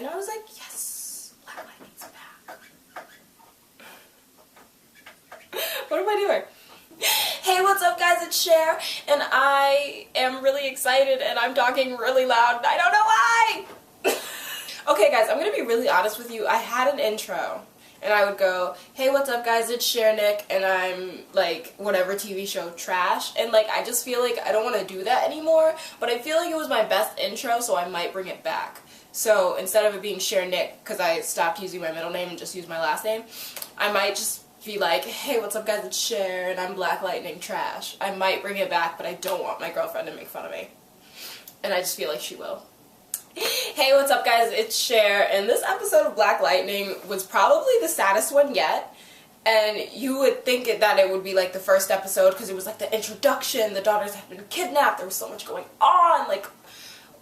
And I was like, yes, Black Lightning's back. What am I doing? Hey, what's up guys, it's Cher, and I am really excited and I'm talking really loud and I don't know why! Okay guys, I'm gonna be really honest with you. I had an intro and I would go, hey, what's up guys, it's Cher Nick, and I'm like whatever TV show trash, and like I just feel like I don't want to do that anymore, but I feel like it was my best intro, so I might bring it back. So instead of it being Cher Nick, because I stopped using my middle name and just used my last name, I might just be like, hey, what's up guys, it's Cher and I'm Black Lightning trash. I might bring it back, but I don't want my girlfriend to make fun of me. And I just feel like she will. Hey, what's up guys, it's Cher, and this episode of Black Lightning was probably the saddest one yet. And you would think that it would be like the first episode because it was like the introduction, the daughters had been kidnapped, there was so much going on, like,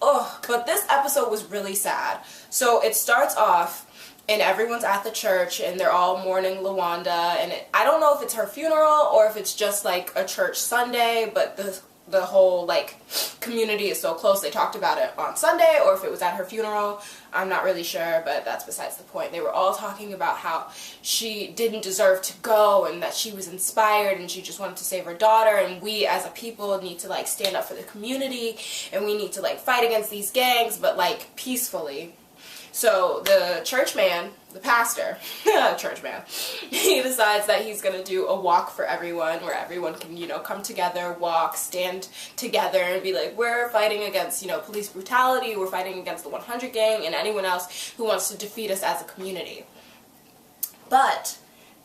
ugh. But this episode was really sad. So it starts off and everyone's at the church and they're all mourning Lawanda, and I don't know if it's her funeral or if it's just like a church Sunday, but the whole like community is so close they talked about it on Sunday, or if it was at her funeral, I'm not really sure, but that's besides the point. They were all talking about how she didn't deserve to go and that she was inspired and she just wanted to save her daughter, and we as a people need to like stand up for the community and we need to like fight against these gangs, but like peacefully. So the church man, the pastor, church man, he decides that he's going to do a walk for everyone where everyone can, you know, come together, walk, stand together and be like, we're fighting against, you know, police brutality, we're fighting against the 100 gang and anyone else who wants to defeat us as a community. But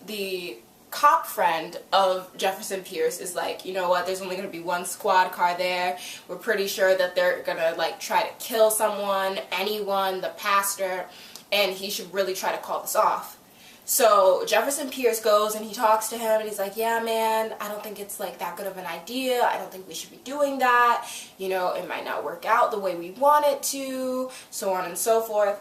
the cop friend of Jefferson Pierce is like, you know what, there's only going to be one squad car there, we're pretty sure that they're going to like try to kill someone, anyone, the pastor, and he should really try to call this off. So Jefferson Pierce goes and he talks to him and he's like, yeah man, I don't think it's like that good of an idea, I don't think we should be doing that, you know, it might not work out the way we want it to, so on and so forth.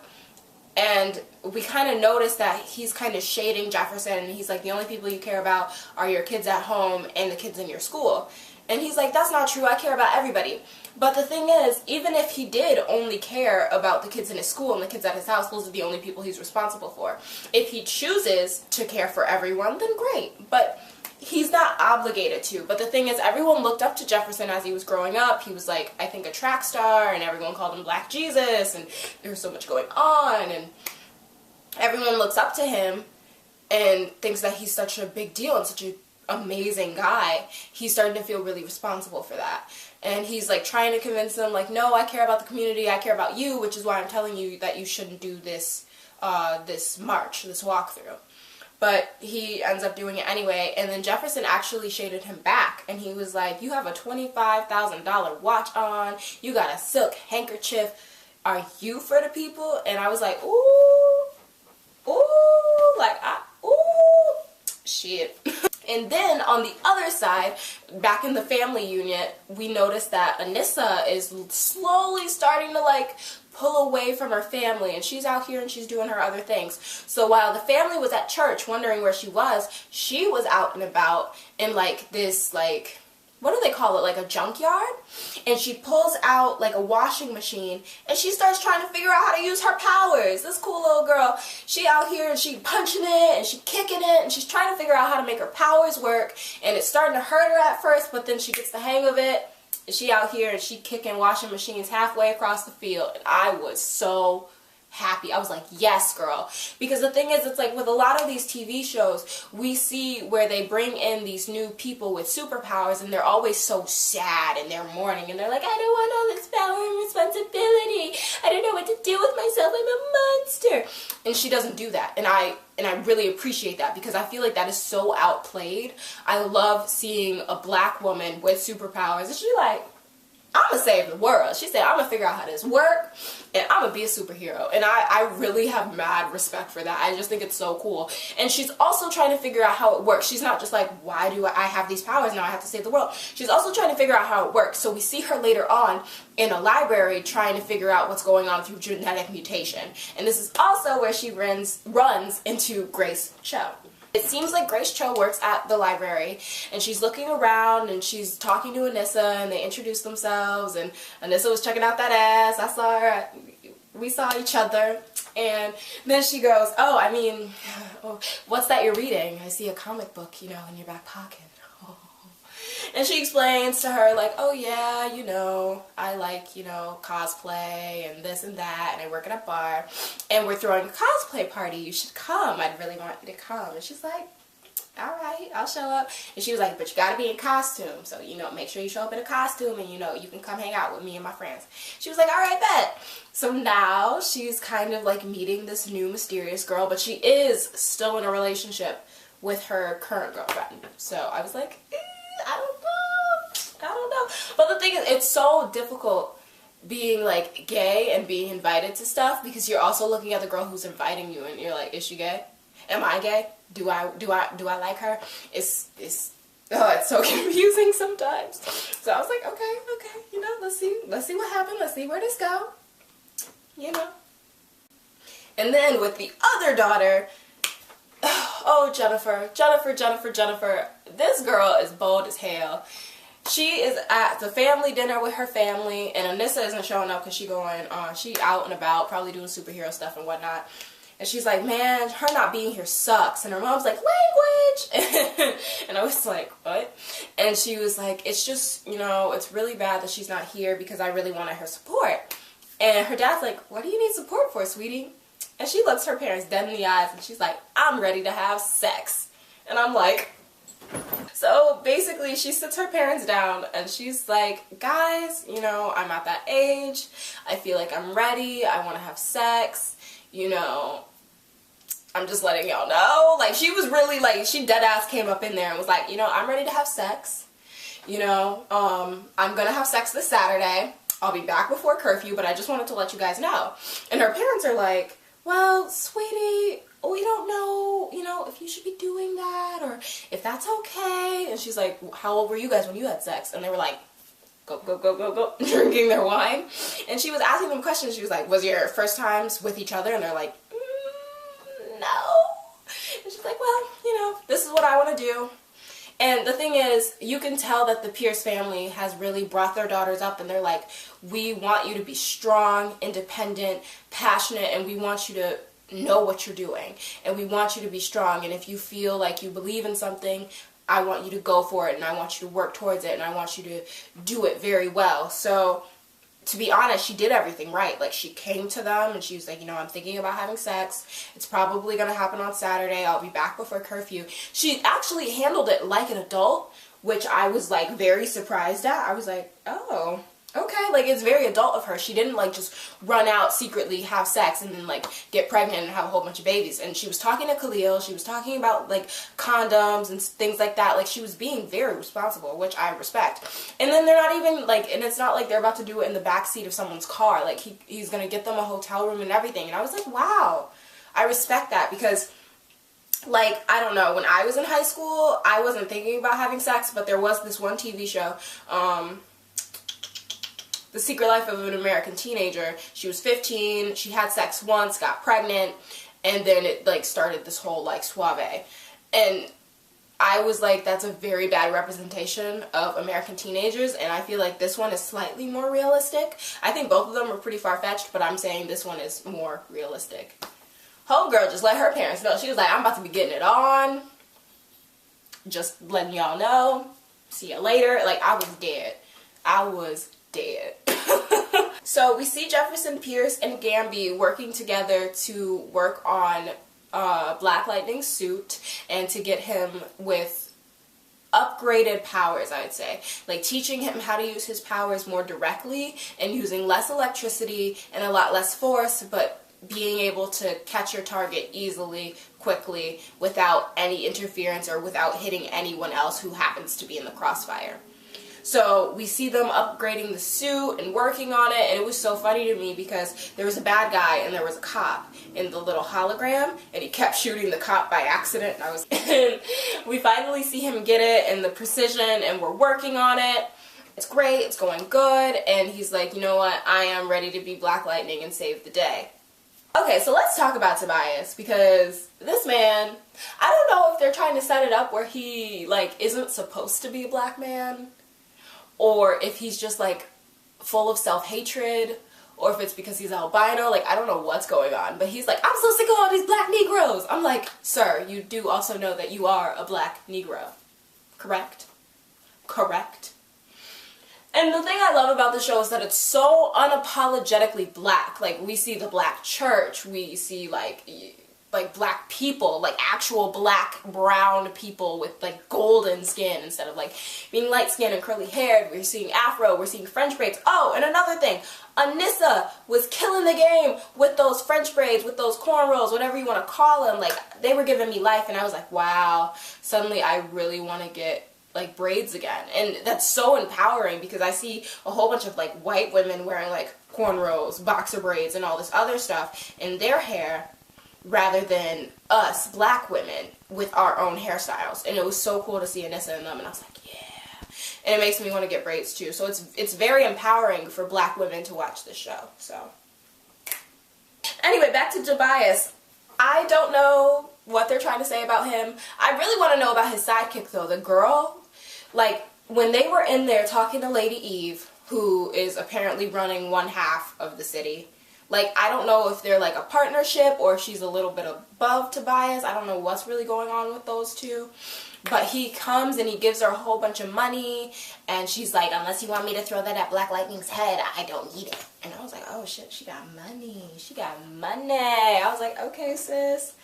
And we kind of notice that he's kind of shading Jefferson, and he's like, the only people you care about are your kids at home and the kids in your school. And he's like, that's not true, I care about everybody. But the thing is, even if he did only care about the kids in his school and the kids at his house, those are the only people he's responsible for. If he chooses to care for everyone, then great. But he's not obligated to. But the thing is, everyone looked up to Jefferson as he was growing up. He was like, I think, a track star, and everyone called him Black Jesus, and there was so much going on, and everyone looks up to him and thinks that he's such a big deal and such an amazing guy. He's starting to feel really responsible for that. And he's like trying to convince them, like, no, I care about the community, I care about you, which is why I'm telling you that you shouldn't do this, this march, this walkthrough. But he ends up doing it anyway, and then Jefferson actually shaded him back, and he was like, you have a $25,000 watch on, you got a silk handkerchief, are you for the people? And I was like, ooh, ooh, like, ooh, shit. And then on the other side, back in the family unit, we noticed that Anissa is slowly starting to like pull away from her family, and she's out here and she's doing her other things. So while the family was at church wondering where she was out and about in like this, like, what do they call it, like a junkyard? And she pulls out like a washing machine and she starts trying to figure out how to use her powers. This cool little girl, she out here and she punching it and she kicking it and she's trying to figure out how to make her powers work, and it's starting to hurt her at first, but then she gets the hang of it. And she out here and she kicking washing machines halfway across the field, and I was so happy. I was like, yes girl. Because the thing is, it's like with a lot of these TV shows, we see where they bring in these new people with superpowers and they're always so sad and they're mourning and they're like, I don't want all this power and responsibility, I don't know what to do with myself, I'm a monster. And she doesn't do that, and I really appreciate that, because I feel like that is so outplayed. I love seeing a black woman with superpowers and she's like, I'm gonna save the world. She said, I'm gonna figure out how this work and I'm gonna be a superhero. And I really have mad respect for that. I just think it's so cool. And she's also trying to figure out how it works. She's not just like, why do I have these powers now, I have to save the world. She's also trying to figure out how it works. So we see her later on in a library trying to figure out what's going on through genetic mutation. And this is also where she runs into Grace Cho. It seems like Grace Cho works at the library, and she's looking around and she's talking to Anissa, and they introduce themselves, and Anissa was checking out that ass. I saw her, we saw each other, And then she goes, oh, I mean, what's that you're reading? I see a comic book, you know, in your back pocket. Oh. And she explains to her, like, oh yeah, you know, I like, you know, cosplay and this and that, and I work at a bar, and we're throwing a cosplay party. You should come. I'd really want you to come. And she's like, alright, I'll show up. And she was like, but you gotta be in costume. So, you know, make sure you show up in a costume and, you know, you can come hang out with me and my friends. She was like, alright, bet. So now she's kind of like meeting this new mysterious girl, but she is still in a relationship with her current girlfriend. So I was like, I don't know. But the thing is, it's so difficult being like gay and being invited to stuff, because you're also looking at the girl who's inviting you and you're like, is she gay? Am I gay? Do I like her? It's so confusing sometimes. So I was like, okay, you know, let's see what happened. Let's see where this go. You know. And then with the other daughter, oh, Jennifer. This girl is bold as hell. She is at the family dinner with her family, and Anissa isn't showing up because she out and about, probably doing superhero stuff and whatnot. And she's like, man, her not being here sucks. And her mom's like, language! And I was like, what? And she was like, it's just, you know, it's really bad that she's not here because I really wanted her support. And her dad's like, what do you need support for, sweetie? And she looks her parents dead in the eyes and she's like, I'm ready to have sex. And I'm like, so basically she sits her parents down and she's like, guys, you know, I'm at that age. I feel like I'm ready. I want to have sex. You know, I'm just letting y'all know. Like, she was really, like, she dead ass came up in there and was like, you know, I'm ready to have sex. You know, I'm gonna have sex this Saturday. I'll be back before curfew, but I just wanted to let you guys know. And her parents are like, well, sweetie, we don't know, you know, if you should be doing that or if that's okay. And she's like, how old were you guys when you had sex? And they were like, go, drinking their wine. And she was asking them questions. She was like, was your first times with each other? And they're like, no. And she's like, well, you know, this is what I want to do. And the thing is, you can tell that the Pierce family has really brought their daughters up, and they're like, we want you to be strong, independent, passionate, and we want you to know what you're doing. And we want you to be strong, and if you feel like you believe in something, I want you to go for it, and I want you to work towards it, and I want you to do it very well. So, to be honest, she did everything right. Like, she came to them, and she was like, you know, I'm thinking about having sex. It's probably going to happen on Saturday. I'll be back before curfew. She actually handled it like an adult, which I was, like, very surprised at. I was like, oh, okay. Like, it's very adult of her. She didn't, like, just run out secretly, have sex, and then, like, get pregnant and have a whole bunch of babies. And she was talking to Khalil. She was talking about, like, condoms and things like that. Like, she was being very responsible, which I respect. And then they're not even, like, and it's not like they're about to do it in the back seat of someone's car. Like, he's gonna get them a hotel room and everything. And I was like, wow. I respect that because, like, I don't know, when I was in high school, I wasn't thinking about having sex, but there was this one TV show, The Secret Life of an American Teenager. She was 15, she had sex once, got pregnant, and then it, like, started this whole, like, suave. And I was like, that's a very bad representation of American teenagers, and I feel like this one is slightly more realistic. I think both of them are pretty far-fetched, but I'm saying this one is more realistic. Homegirl just let her parents know. She was like, I'm about to be getting it on. Just letting y'all know. See you later. Like, I was dead. I was dead. So we see Jefferson Pierce and Gamby working together to work on Black Lightning's suit and to get him with upgraded powers, I'd say. Like, teaching him how to use his powers more directly and using less electricity and a lot less force, but being able to catch your target easily, quickly, without any interference or without hitting anyone else who happens to be in the crossfire. So we see them upgrading the suit and working on it, and it was so funny to me because there was a bad guy and there was a cop in the little hologram, and he kept shooting the cop by accident, and we finally see him get it and the precision, and we're working on it. It's great, it's going good, and he's like, you know what, I am ready to be Black Lightning and save the day. Okay, so let's talk about Tobias, because this man, I don't know if they're trying to set it up where he, like, isn't supposed to be a black man, or if he's just, like, full of self-hatred, or if it's because he's albino. Like, I don't know what's going on, but he's like, I'm so sick of all these black Negroes. I'm like, sir, you do also know that you are a black Negro, correct? Correct? And the thing I love about the show is that it's so unapologetically black. Like, we see the black church, we see like black people, like actual black brown people with like golden skin instead of like being light skinned and curly haired. We're seeing afro, we're seeing French braids. Oh, and another thing, Anissa was killing the game with those French braids, with those cornrows, whatever you want to call them. Like, they were giving me life, and I was like, wow, suddenly I really want to get like braids again. And that's so empowering, because I see a whole bunch of like white women wearing like cornrows, boxer braids, and all this other stuff in their hair, rather than us black women with our own hairstyles. And it was so cool to see Anissa in them, and I was like, yeah. And it makes me want to get braids too. So it's very empowering for black women to watch this show. So anyway, back to Tobias. I don't know what they're trying to say about him. I really want to know about his sidekick though, the girl. Like, when they were in there talking to Lady Eve, who is apparently running one half of the city, like, I don't know if they're like a partnership or if she's a little bit above Tobias. I don't know what's really going on with those two. But he comes and he gives her a whole bunch of money, and she's like, unless you want me to throw that at Black Lightning's head, I don't need it. And I was like, oh shit, she got money. She got money. I was like, okay, sis.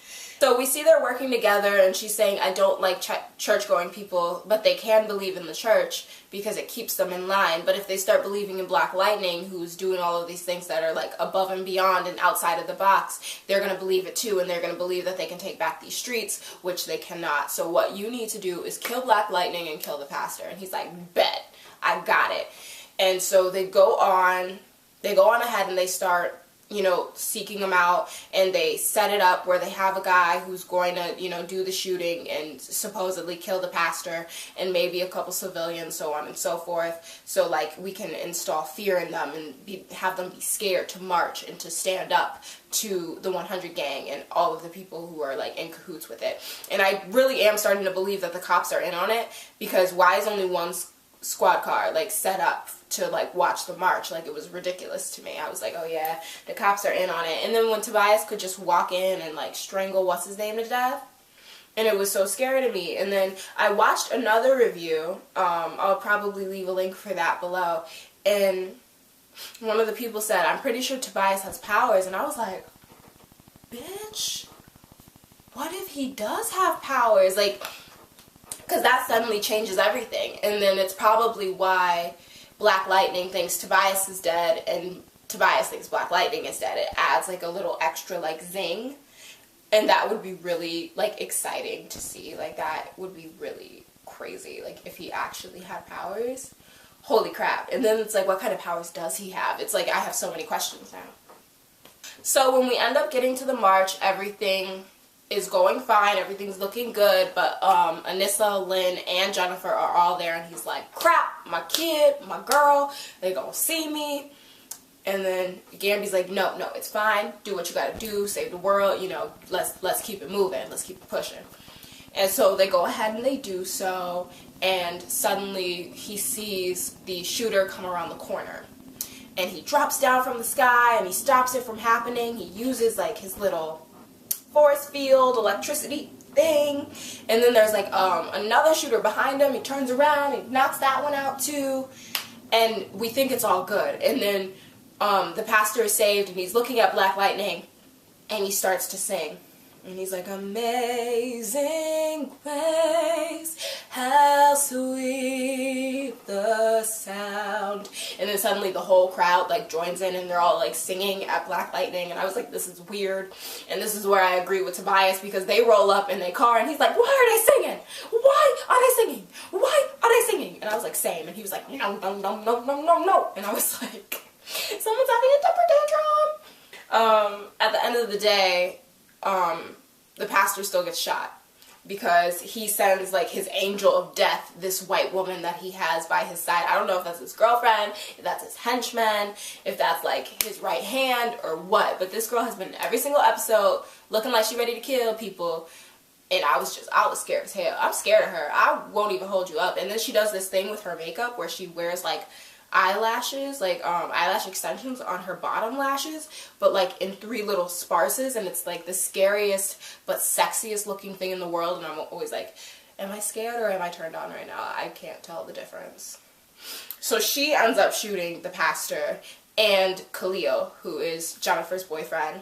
So we see they're working together, and she's saying, I don't like church-going people, but they can believe in the church because it keeps them in line. But if they start believing in Black Lightning, who's doing all of these things that are like above and beyond and outside of the box, they're going to believe it too, and they're going to believe that they can take back these streets, which they cannot. So what you need to do is kill Black Lightning and kill the pastor. And he's like, bet, I got it. And so they go on ahead, and they start, you know, seeking them out, and they set it up where they have a guy who's going to, you know, do the shooting and supposedly kill the pastor and maybe a couple civilians, so on and so forth. So, like, we can install fear in them and have them be scared to march and to stand up to the 100 gang and all of the people who are, like, in cahoots with it. And I really am starting to believe that the cops are in on it, because why is only one squad car, like, set up to, like, watch the march? Like, it was ridiculous to me. I was like, oh yeah, the cops are in on it. And then when Tobias could just walk in and, like, strangle what's his name to death, and it was so scary to me. And then I watched another review, I'll probably leave a link for that below, and one of the people said, I'm pretty sure Tobias has powers. And I was like, bitch, what if he does have powers? Like, because that suddenly changes everything. And then it's probably why Black Lightning thinks Tobias is dead and Tobias thinks Black Lightning is dead. It adds like a little extra like zing. And that would be really like exciting to see. Like, that would be really crazy. Like, if he actually had powers. Holy crap. And then it's like, what kind of powers does he have? It's like, I have so many questions now. So when we end up getting to the march, everything is going fine, everything's looking good, but Anissa, Lynn, and Jennifer are all there, and he's like, crap, my kid, my girl, they gonna see me. And then Gamby's like, no, it's fine, do what you gotta do, save the world, you know, let's keep it moving, let's keep it pushing. And so they go ahead and they do so, and suddenly he sees the shooter come around the corner. And he drops down from the sky, and he stops it from happening. He uses like his little force field electricity thing, and then there's like another shooter behind him. He turns around, he knocks that one out too, and we think it's all good. And then the pastor is saved, and he's looking at Black Lightning, and he starts to sing, and he's like, amazing grace, how sweet the sound. And then suddenly the whole crowd like joins in, and they're all like singing at Black Lightning, and I was like, this is weird. And this is where I agree with Tobias, because they roll up in their car, and he's like, why are they singing? Why are they singing? Why are they singing? And I was like, same. And he was like, no, no, no, no, no, no, no. And I was like, someone's having a temper tantrum. At the end of the day, the pastor still gets shot, because he sends like his angel of death, this white woman that he has by his side. I don't know if that's his girlfriend, if that's his henchman, if that's like his right hand or what, but this girl has been in every single episode looking like she's ready to kill people, and I was scared as hell. I'm scared of her. I won't even hold you up. And then she does this thing with her makeup where she wears like eyelashes, like eyelash extensions on her bottom lashes, but like in 3 little sparses, and it's like the scariest but sexiest looking thing in the world, and I'm always like, am I scared or am I turned on right now? I can't tell the difference. So she ends up shooting the pastor and Khalil, who is Jennifer's boyfriend,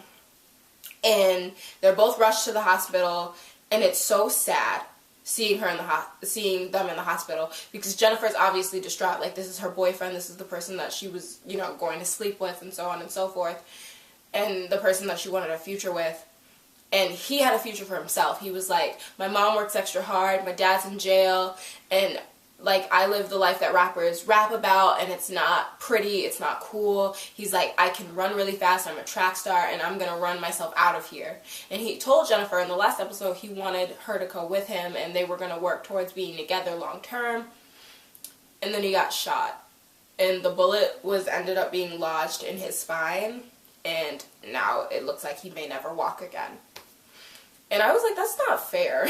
and they're both rushed to the hospital, and it's so sad seeing them in the hospital, because Jennifer's obviously distraught. Like, this is her boyfriend, this is the person that she was, you know, going to sleep with, and so on and so forth, and the person that she wanted a future with. And he had a future for himself. He was like, my mom works extra hard, my dad's in jail, and like, I live the life that rappers rap about, and it's not pretty, it's not cool. He's like, I can run really fast, I'm a track star, and I'm gonna run myself out of here. And he told Jennifer in the last episode he wanted her to go with him, and they were gonna work towards being together long term. And then he got shot, and the bullet ended up being lodged in his spine, and now it looks like he may never walk again. And I was like, that's not fair.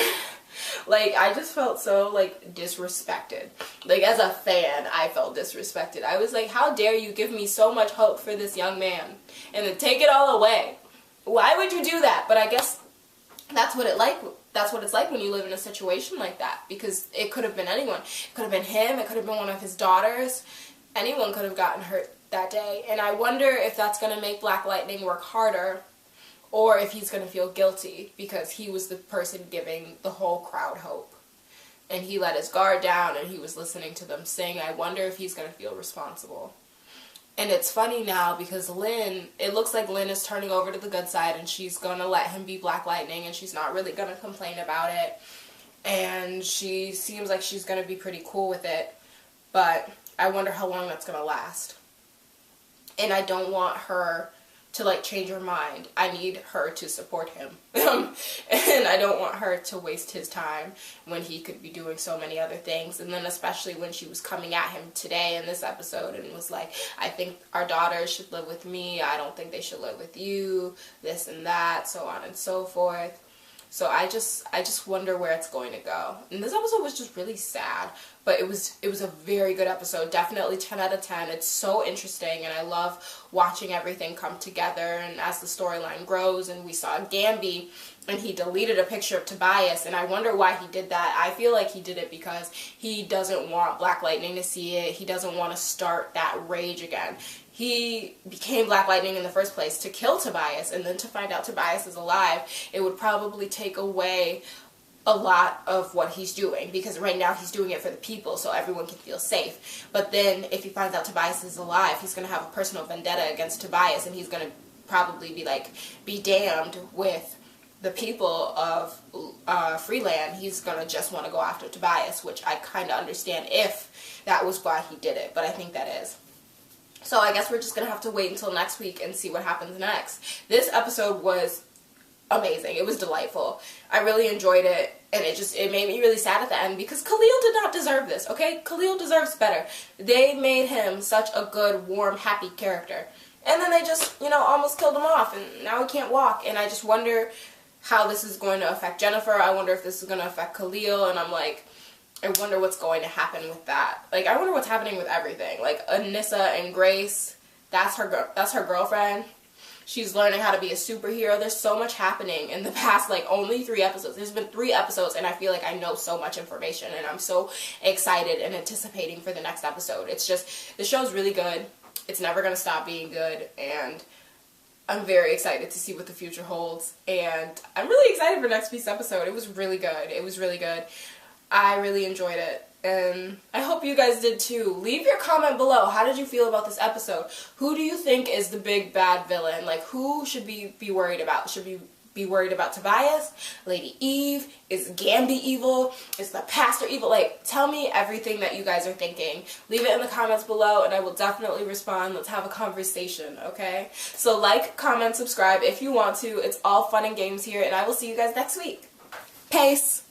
Like, I just felt so, like, disrespected. Like, as a fan, I felt disrespected. I was like, how dare you give me so much hope for this young man and then take it all away? Why would you do that? But I guess that's what it's like when you live in a situation like that, because it could have been anyone. It could have been him, it could have been one of his daughters. Anyone could have gotten hurt that day. And I wonder if that's going to make Black Lightning work harder, or if he's going to feel guilty because he was the person giving the whole crowd hope. And he let his guard down and he was listening to them sing. I wonder if he's going to feel responsible. And it's funny now because it looks like Lynn is turning over to the good side, and she's going to let him be Black Lightning, and she's not really going to complain about it. And she seems like she's going to be pretty cool with it. But I wonder how long that's going to last. And I don't want her to, like, change her mind. I need her to support him. And I don't want her to waste his time when he could be doing so many other things. And then especially when she was coming at him today in this episode and was like, I think our daughters should live with me, I don't think they should live with you, this and that, so on and so forth. So I just wonder where it's going to go. And this episode was just really sad, but it was a very good episode. Definitely 10 out of 10. It's so interesting, and I love watching everything come together. And as the storyline grows, and we saw Gamby, and he deleted a picture of Tobias, and I wonder why he did that. I feel like he did it because he doesn't want Black Lightning to see it. He doesn't want to start that rage again. He became Black Lightning in the first place to kill Tobias, and then to find out Tobias is alive, it would probably take away a lot of what he's doing, because right now he's doing it for the people so everyone can feel safe. But then if he finds out Tobias is alive, he's going to have a personal vendetta against Tobias, and he's going to probably be damned with the people of Freeland. He's going to just want to go after Tobias, which I kind of understand if that was why he did it, but I think that is. So I guess we're just going to have to wait until next week and see what happens next. This episode was amazing. It was delightful. I really enjoyed it, and it made me really sad at the end because Khalil did not deserve this, okay? Khalil deserves better. They made him such a good, warm, happy character. And then they just, almost killed him off, and now he can't walk. And I just wonder how this is going to affect Jennifer. I wonder if this is going to affect Khalil, and I'm like, I wonder what's going to happen with that. Like, I wonder what's happening with everything. Like, Anissa and Grace, that's her girlfriend. She's learning how to be a superhero. There's so much happening in the past, only 3 episodes. There's been 3 episodes, and I feel like I know so much information, and I'm so excited and anticipating for the next episode. It's just, the show's really good. It's never going to stop being good, and I'm very excited to see what the future holds. And I'm really excited for next week's episode. It was really good. It was really good. I really enjoyed it, and I hope you guys did too. Leave your comment below. How did you feel about this episode? Who do you think is the big bad villain? Like, who should we be worried about? Should we be worried about Tobias? Lady Eve? Is Gamby evil? Is the pastor evil? Like, tell me everything that you guys are thinking. Leave it in the comments below, and I will definitely respond. Let's have a conversation, okay? So like, comment, subscribe if you want to. It's all fun and games here, and I will see you guys next week. Peace!